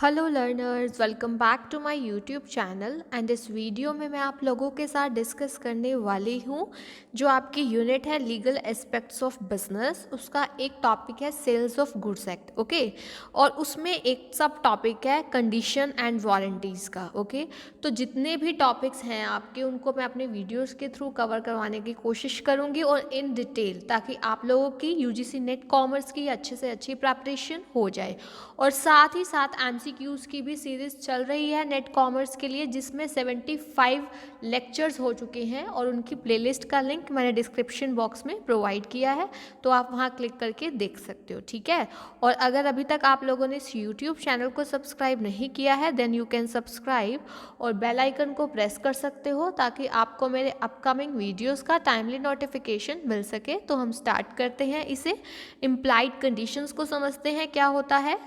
Hello learners, welcome back to my YouTube channel. And इस video में मैं आप लोगों के साथ डिस्कस करने वाली हूँ जो आपकी यूनिट है लीगल एस्पेक्ट्स ऑफ बिजनेस। उसका एक टॉपिक है sales of goods act, okay. और उसमें एक सब टॉपिक है कंडीशन एंड वारंटीज़ का, ओके। तो जितने भी टॉपिक्स हैं आपके उनको मैं अपने वीडियोज़ के थ्रू कवर करवाने की कोशिश करूँगी और इन डिटेल, ताकि आप लोगों की यूजीसी नेट कॉमर्स की अच्छे से अच्छी प्रिपरेशन हो जाए। और साथ ही साथ एमसीक्यूज़ की भी सीरीज़ चल रही है नेट कॉमर्स के लिए, जिसमें 75 लेक्चर्स हो चुके हैं और उनकी प्लेलिस्ट का लिंक मैंने डिस्क्रिप्शन बॉक्स में प्रोवाइड किया है, तो आप वहां क्लिक करके देख सकते हो, ठीक है। और अगर अभी तक आप लोगों ने इस यूट्यूब चैनल को सब्सक्राइब नहीं किया है देन यू कैन सब्सक्राइब और बेल आइकन को प्रेस कर सकते हो, ताकि आपको मेरे अपकमिंग वीडियोस का टाइमली नोटिफिकेशन मिल सके। तो हम स्टार्ट करते हैं इसे। इम्प्लाइड कंडीशंस को समझते हैं क्या होता है।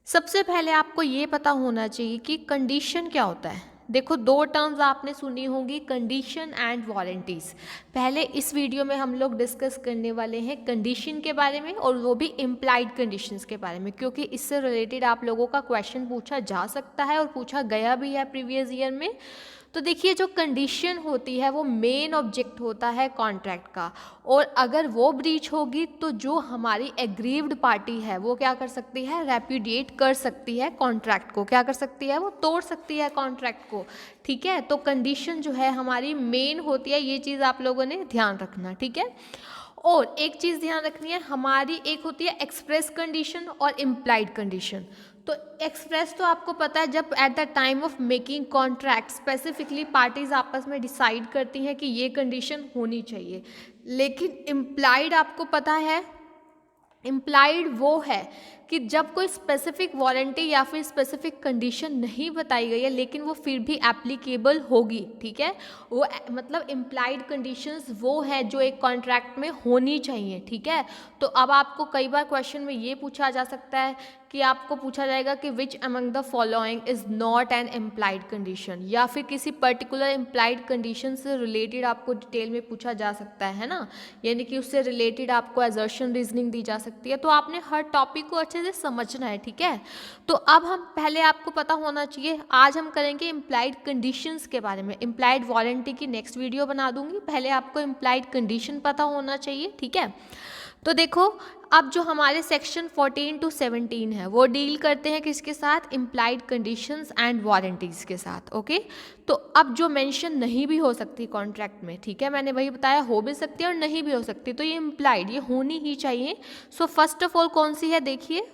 सबसे पहले आपको ये पता होना चाहिए कि कंडीशन क्या होता है। देखो, दो टर्म्स आपने सुनी होंगी, कंडीशन एंड वारंटीज़। पहले इस वीडियो में हम लोग डिस्कस करने वाले हैं कंडीशन के बारे में, और वो भी इम्प्लाइड कंडीशंस के बारे में, क्योंकि इससे रिलेटेड आप लोगों का क्वेश्चन पूछा जा सकता है और पूछा गया भी है प्रीवियस ईयर में। तो देखिए, जो कंडीशन होती है वो मेन ऑब्जेक्ट होता है कॉन्ट्रैक्ट का, और अगर वो ब्रीच होगी तो जो हमारी एग्रीव्ड पार्टी है वो क्या कर सकती है, रेप्यूडिएट कर सकती है कॉन्ट्रैक्ट को। क्या कर सकती है, वो तोड़ सकती है कॉन्ट्रैक्ट को, ठीक है। तो कंडीशन जो है हमारी मेन होती है, ये चीज़ आप लोगों ने ध्यान रखना, ठीक है। और एक चीज़ ध्यान रखनी है, हमारी एक होती है एक्सप्रेस कंडीशन और इम्प्लाइड कंडीशन। तो एक्सप्रेस तो आपको पता है, जब at the time of making contract specifically parties आपस में डिसाइड करती हैं कि ये कंडीशन होनी चाहिए। लेकिन इम्प्लाइड आपको पता है, इम्प्लाइड वो है कि जब कोई स्पेसिफिक वारंटी या फिर स्पेसिफिक कंडीशन नहीं बताई गई है लेकिन वो फिर भी एप्लीकेबल होगी, ठीक है। वो मतलब इम्प्लाइड कंडीशंस वो है जो एक कॉन्ट्रैक्ट में होनी चाहिए, ठीक है। तो अब आपको कई बार क्वेश्चन में ये पूछा जा सकता है कि आपको पूछा जाएगा कि which among the following is not an implied condition, या फिर किसी पर्टिकुलर इम्प्लाइड कंडीशन से रिलेटेड आपको डिटेल में पूछा जा सकता है ना, यानी कि उससे रिलेटेड आपको एजर्शन रीजनिंग दी जा सकती है। तो आपने हर टॉपिक को अच्छे से समझना है, ठीक है। तो अब हम पहले आपको पता होना चाहिए, आज हम करेंगे इम्प्लाइड कंडीशंस के बारे में। इम्प्लाइड वारंटी की नेक्स्ट वीडियो बना दूंगी, पहले आपको इम्प्लाइड कंडीशन पता होना चाहिए, ठीक है। तो देखो, अब जो हमारे सेक्शन 14 to 17 है वो डील करते हैं किसके साथ, इम्प्लाइड कंडीशंस एंड वारंटीज़ के साथ, ओके। तो अब जो मेंशन नहीं भी हो सकती कॉन्ट्रैक्ट में, ठीक है, मैंने वही बताया, हो भी सकती है और नहीं भी हो सकती, तो ये इम्प्लाइड, ये होनी ही चाहिए। सो फर्स्ट ऑफ ऑल कौन सी है, देखिए।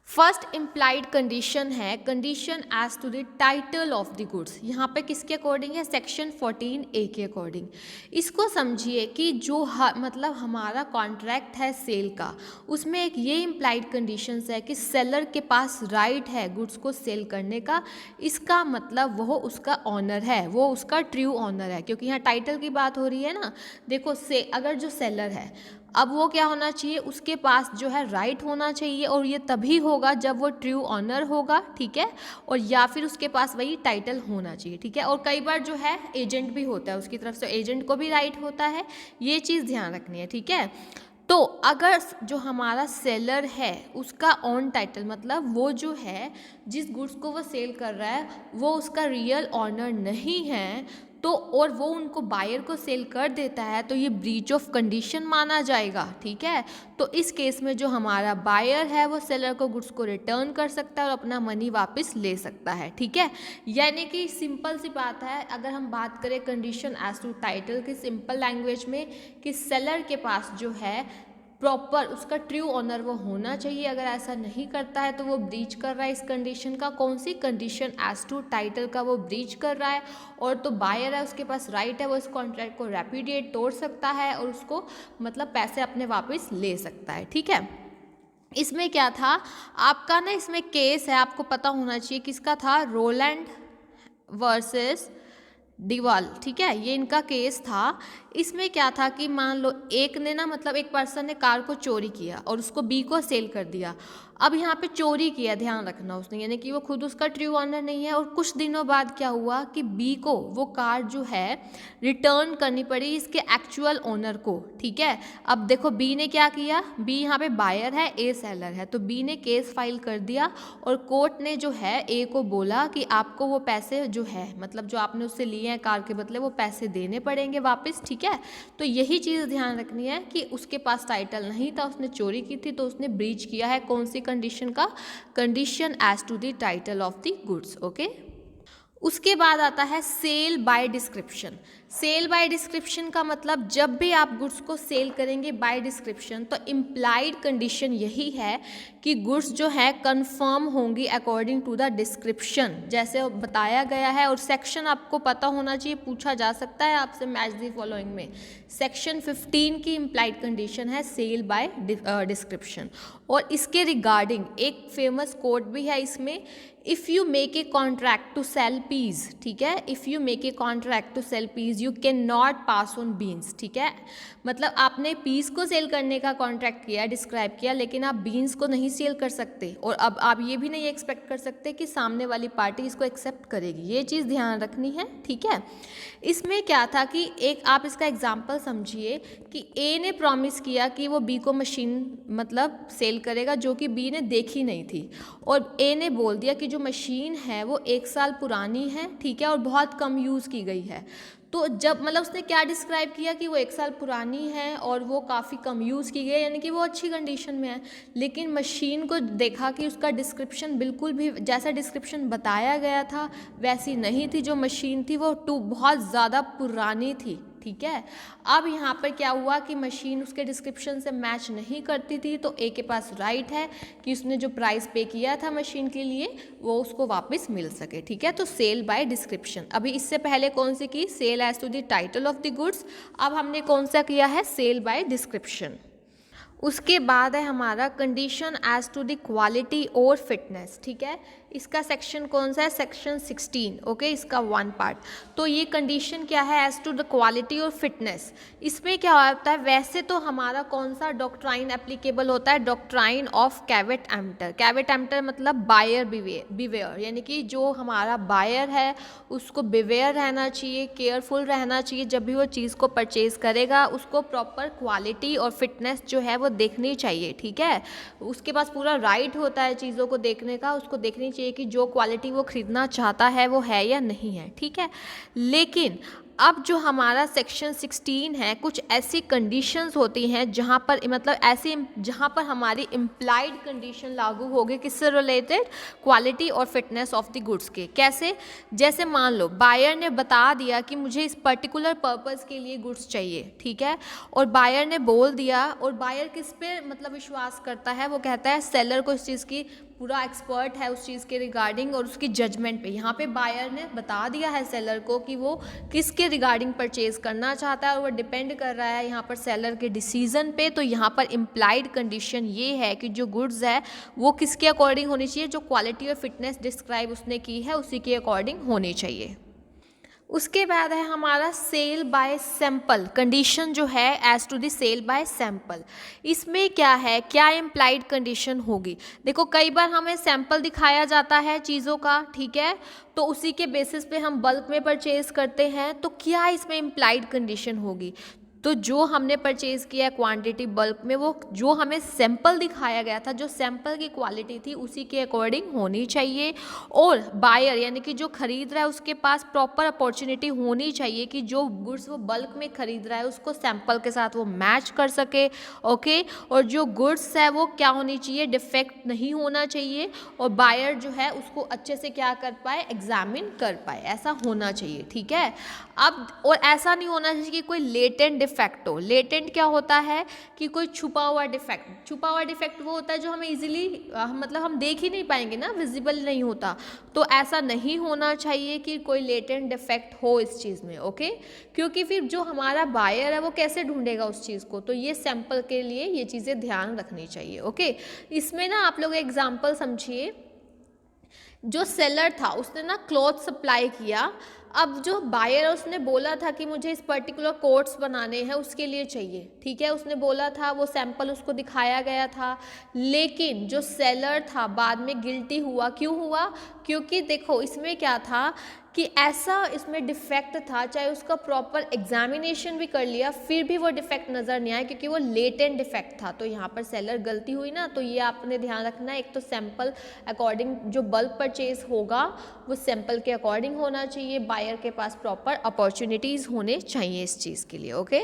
फर्स्ट इम्प्लाइड कंडीशन है condition as to the title of the goods. यहाँ पे किसके अकॉर्डिंग है, सेक्शन 14A के अकॉर्डिंग। इसको समझिए कि जो मतलब हमारा कॉन्ट्रैक्ट है सेल का, उसमें एक ये इम्प्लाइड कंडीशंस है कि सेलर के पास राइट है गुड्स को सेल करने का। इसका मतलब वो उसका ऑनर है, वो उसका ट्रू ऑनर है, क्योंकि यहाँ टाइटल की बात हो रही है ना। देखो, से अगर जो सेलर है, अब वो क्या होना चाहिए, उसके पास जो है राइट होना चाहिए, और ये तभी होगा जब वो ट्रू ऑनर होगा, ठीक है। और या फिर उसके पास वही टाइटल होना चाहिए, ठीक है। और कई बार जो है एजेंट भी होता है उसकी तरफ से, एजेंट को भी राइट होता है, ये चीज़ ध्यान रखनी है, ठीक है। तो अगर जो हमारा सेलर है उसका ऑन टाइटल, मतलब वो जो है जिस गुड्स को वो सेल कर रहा है वो उसका रियल ऑनर नहीं है, तो और वो उनको बायर को सेल कर देता है, तो ये ब्रीच ऑफ कंडीशन माना जाएगा, ठीक है। तो इस केस में जो हमारा बायर है वो सेलर को गुड्स को रिटर्न कर सकता है और अपना मनी वापस ले सकता है, ठीक है। यानी कि सिंपल सी बात है, अगर हम बात करें कंडीशन एज टू टाइटल की सिंपल लैंग्वेज में, कि सेलर के पास जो है प्रॉपर उसका ट्रू ऑनर वो होना चाहिए। अगर ऐसा नहीं करता है तो वो ब्रीच कर रहा है इस कंडीशन का। कौन सी कंडीशन, एज टू टाइटल का वो ब्रीच कर रहा है। और तो बायर है, उसके पास राइट है, वो इस कॉन्ट्रैक्ट को रेप्यूडिएट, तोड़ सकता है और उसको मतलब पैसे अपने वापस ले सकता है, ठीक है। इसमें क्या था आपका ना, इसमें केस है, आपको पता होना चाहिए किसका था, रोलैंड वर्सेस डिवाल, ठीक है, ये इनका केस था। इसमें क्या था कि मान लो एक ने ना मतलब एक पर्सन ने कार को चोरी किया और उसको बी को सेल कर दिया। अब यहाँ पे चोरी किया, ध्यान रखना उसने, यानी कि वो खुद उसका ट्रू ऑनर नहीं है। और कुछ दिनों बाद क्या हुआ कि बी को वो कार जो है रिटर्न करनी पड़ी इसके एक्चुअल ओनर को, ठीक है। अब देखो बी ने क्या किया, बी यहाँ पे बायर है, ए सेलर है, तो बी ने केस फाइल कर दिया और कोर्ट ने जो है ए को बोला कि आपको वो पैसे जो है मतलब जो आपने उससे लिए हैं कार के बदले वो पैसे देने पड़ेंगे वापस, ठीक है। तो यही चीज़ ध्यान रखनी है कि उसके पास टाइटल नहीं था, उसने चोरी की थी, तो उसने ब्रीच किया है कौन सी कंडीशन का, condition as to the title of the goods, okay. उसके बाद आता है sale by description. Sale by description का मतलब जब भी आप गुड्स को सेल करेंगे बाय डिस्क्रिप्शन तो इम्प्लाइड कंडीशन यही है कि गुड्स जो है कंफर्म होंगी अकॉर्डिंग टू द डिस्क्रिप्शन जैसे बताया गया है। और सेक्शन आपको पता होना चाहिए, पूछा जा सकता है आपसे मैच द फॉलोइंग में। सेक्शन 15 की इम्प्लाइड कंडीशन है सेल बाय डिस्क्रिप्शन। और इसके रिगार्डिंग एक फेमस कोट भी है इसमें, if you make a contract to sell peas, ठीक है, if you make a contract to sell peas you can not pass on beans, ठीक है। मतलब आपने पीस को सेल करने का कॉन्ट्रैक्ट किया, डिस्क्राइब किया, लेकिन आप बीन्स को नहीं सेल कर सकते। और अब आप ये भी नहीं एक्सपेक्ट कर सकते कि सामने वाली पार्टी इसको एक्सेप्ट करेगी, ये चीज़ ध्यान रखनी है, ठीक है। इसमें क्या था कि एक आप इसका एग्जाम्पल समझिए कि ए ने प्रॉमिस किया कि वो बी को मशीन मतलब सेल करेगा जो कि बी ने देखी नहीं थी, और ए ने बोल दिया कि जो मशीन है वो 1 साल पुरानी है, ठीक है, और बहुत कम यूज़ की गई है। तो जब मतलब उसने क्या डिस्क्राइब किया कि वो 1 साल पुरानी है और वो काफ़ी कम यूज़ की गई, यानी कि वो अच्छी कंडीशन में है। लेकिन मशीन को देखा कि उसका डिस्क्रिप्शन बिल्कुल भी जैसा डिस्क्रिप्शन बताया गया था वैसी नहीं थी, जो मशीन थी वो बहुत ज़्यादा पुरानी थी, ठीक है। अब यहाँ पर क्या हुआ कि मशीन उसके डिस्क्रिप्शन से मैच नहीं करती थी, तो ए के पास राइट है कि उसने जो प्राइस पे किया था मशीन के लिए वो उसको वापस मिल सके, ठीक है। तो सेल बाय डिस्क्रिप्शन। अभी इससे पहले कौन सी की, sale as to the title of the goods. अब हमने कौन सा किया है, सेल बाय डिस्क्रिप्शन। उसके बाद है हमारा condition as to the quality और फिटनेस, ठीक है। इसका सेक्शन कौन सा है, सेक्शन 16, ओके, इसका 1 पार्ट। तो ये कंडीशन क्या है, एज टू द क्वालिटी और फिटनेस। इसमें क्या होता है, वैसे तो हमारा कौन सा डॉक्ट्राइन एप्लीकेबल होता है, डॉक्ट्राइन ऑफ कैवेट एम्प्टर। कैवेट एम्प्टर मतलब बायर बिवेयर, यानी कि जो हमारा बायर है उसको बिवेयर रहना चाहिए, केयरफुल रहना चाहिए। जब भी वो चीज़ को परचेज करेगा उसको प्रॉपर क्वालिटी और फिटनेस जो है वो देखनी चाहिए, ठीक है। उसके पास पूरा राइट होता है चीज़ों को देखने का, उसको देखनी चाहिए कि जो क्वालिटी वो खरीदना चाहता है वो है या नहीं है, ठीक है। लेकिन अब जो हमारा सेक्शन 16 है, कुछ ऐसी कंडीशंस होती हैं जहाँ पर मतलब ऐसी जहाँ पर हमारी इम्प्लाइड कंडीशन लागू होगी, किससे रिलेटेड, क्वालिटी और फिटनेस ऑफ द गुड्स के। कैसे, जैसे मान लो बायर ने बता दिया कि मुझे इस पर्टिकुलर पर्पस के लिए गुड्स चाहिए, ठीक है, और बायर ने बोल दिया, और बायर किस पे मतलब विश्वास करता है, वो कहता है सेलर को इस चीज़ की पूरा एक्सपर्ट है उस चीज़ के रिगार्डिंग और उसकी जजमेंट पे। यहाँ पे बायर ने बता दिया है सेलर को कि वो किसके रिगार्डिंग परचेज करना चाहता है, और वो डिपेंड कर रहा है यहाँ पर सेलर के डिसीजन पे। तो यहाँ पर इम्प्लाइड कंडीशन ये है कि जो गुड्स है वो किसके अकॉर्डिंग होनी चाहिए, जो क्वालिटी और फिटनेस डिस्क्राइब उसने की है उसी के अकॉर्डिंग होनी चाहिए। उसके बाद है हमारा सेल बाय सैंपल कंडीशन, जो है as to the sale by sample. इसमें क्या है, क्या इम्प्लाइड कंडीशन होगी। देखो कई बार हमें सैंपल दिखाया जाता है चीज़ों का, ठीक है, तो उसी के बेसिस पे हम बल्क में परचेज करते हैं। तो क्या इसमें इम्प्लाइड कंडीशन होगी, तो जो हमने परचेज़ किया क्वांटिटी बल्क में, वो जो हमें सैंपल दिखाया गया था, जो सैंपल की क्वालिटी थी उसी के अकॉर्डिंग होनी चाहिए। और बायर यानी कि जो खरीद रहा है उसके पास प्रॉपर अपॉर्चुनिटी होनी चाहिए कि जो गुड्स वो बल्क में खरीद रहा है उसको सैंपल के साथ वो मैच कर सके, ओके। और जो गुड्स है वो क्या होनी चाहिए, डिफेक्ट नहीं होना चाहिए, और बायर जो है उसको अच्छे से क्या कर पाए, एग्जामिन कर पाए, ऐसा होना चाहिए, ठीक है। अब और ऐसा नहीं होना चाहिए कि कोई लेटेंट डिफेक्ट हो। लेटेंट क्या होता है कि कोई छुपा हुआ डिफेक्ट। छुपा हुआ डिफेक्ट वो होता है जो हमें इजीली मतलब हम देख ही नहीं पाएंगे ना, विजिबल नहीं होता। तो ऐसा नहीं होना चाहिए कि कोई लेटेंट डिफेक्ट हो इस चीज़ में, ओके। क्योंकि फिर जो हमारा बायर है वो कैसे ढूंढेगा उस चीज़ को, तो ये सैंपल के लिए ये चीज़ें ध्यान रखनी चाहिए, ओके। इसमें ना आप लोग एग्जाम्पल समझिए, जो सेलर था उसने ना क्लॉथ सप्लाई किया अब जो बायर है उसने बोला था कि मुझे इस पर्टिकुलर कोट्स बनाने हैं, उसके लिए चाहिए, ठीक है, उसने बोला था, वो सैंपल उसको दिखाया गया था, लेकिन जो सेलर था बाद में गिल्टी हुआ। क्यों हुआ? क्योंकि देखो इसमें क्या था कि ऐसा इसमें डिफेक्ट था, चाहे उसका प्रॉपर एग्जामिनेशन भी कर लिया फिर भी वो डिफेक्ट नज़र नहीं आया, क्योंकि वो लेटेंट डिफेक्ट था। तो यहाँ पर सेलर गलती हुई ना, तो ये आपने ध्यान रखना है। एक तो सैंपल अकॉर्डिंग जो बल्क परचेज होगा वो सैंपल के अकॉर्डिंग होना चाहिए, बायर के पास प्रॉपर अपॉर्चुनिटीज़ होने चाहिए इस चीज़ के लिए। ओके,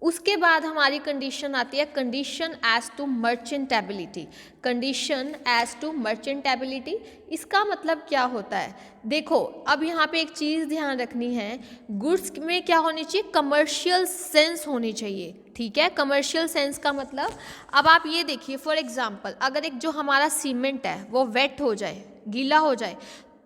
उसके बाद हमारी कंडीशन आती है condition as to merchantability. Condition as to merchantability, इसका मतलब क्या होता है? देखो अब यहाँ पे एक चीज़ ध्यान रखनी है, गुड्स में क्या होनी चाहिए? कमर्शियल सेंस होनी चाहिए, ठीक है। कमर्शियल सेंस का मतलब, अब आप ये देखिए फॉर एग्जांपल, अगर एक जो हमारा सीमेंट है वो वेट हो जाए, गीला हो जाए,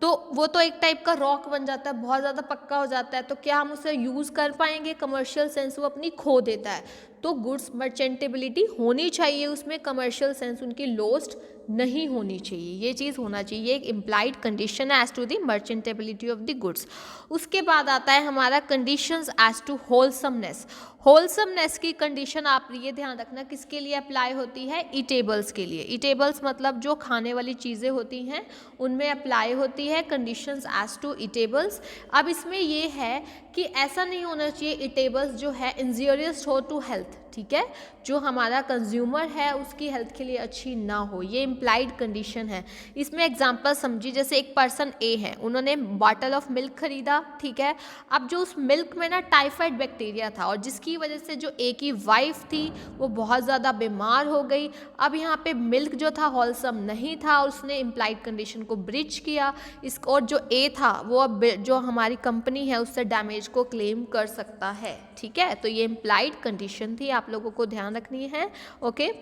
तो वो तो एक टाइप का रॉक बन जाता है, बहुत ज़्यादा पक्का हो जाता है, तो क्या हम उसे यूज़ कर पाएंगे? कमर्शियल सेंस वो अपनी खो देता है। तो गुड्स मर्चेंटेबिलिटी होनी चाहिए, उसमें कमर्शियल सेंस उनकी लॉस्ट नहीं होनी चाहिए, ये चीज़ होना चाहिए। एक implied condition as to the merchantability of the goods. उसके बाद आता है हमारा conditions as to wholesomeness. Wholesomeness की कंडीशन आप ये ध्यान रखना किसके लिए अप्लाई होती है? ईटेबल्स के लिए। ईटेबल्स मतलब जो खाने वाली चीज़ें होती हैं उनमें अप्लाई होती है कंडीशंस एज टू ईटेबल्स। अब इसमें ये है कि ऐसा नहीं होना चाहिए ईटेबल्स जो है इंजूरियस हो टू हेल्थ, ठीक है, जो हमारा कंज्यूमर है उसकी हेल्थ के लिए अच्छी ना हो, ये इम्प्लाइड कंडीशन है। इसमें एग्जांपल समझिए, जैसे एक पर्सन ए है, उन्होंने बॉटल ऑफ मिल्क खरीदा, ठीक है, अब जो उस मिल्क में ना टाइफाइड बैक्टीरिया था और जिसकी वजह से जो ए की वाइफ थी वो बहुत ज़्यादा बीमार हो गई। अब यहाँ पे मिल्क जो था होलसम नहीं था और उसने इम्प्लाइड कंडीशन को ब्रीच किया इस, और जो ए था वो अब जो हमारी कंपनी है उससे डैमेज को क्लेम कर सकता है, ठीक है। तो ये इम्प्लाइड कंडीशन थी, आप लोगों को ध्यान रखनी है। ओके,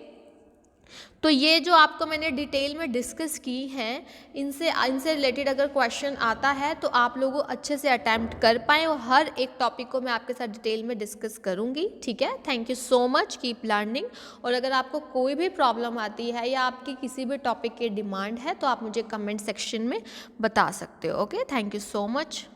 तो ये जो आपको मैंने डिटेल में डिस्कस की हैं, इनसे रिलेटेड अगर क्वेश्चन आता है तो आप लोगों अच्छे से अटैम्प्ट कर पाएँ, और हर एक टॉपिक को मैं आपके साथ डिटेल में डिस्कस करूँगी, ठीक है। Thank you so much, keep learning. और अगर आपको कोई भी प्रॉब्लम आती है या आपकी किसी भी टॉपिक की डिमांड है तो आप मुझे कमेंट सेक्शन में बता सकते हो। Okay, thank you so much.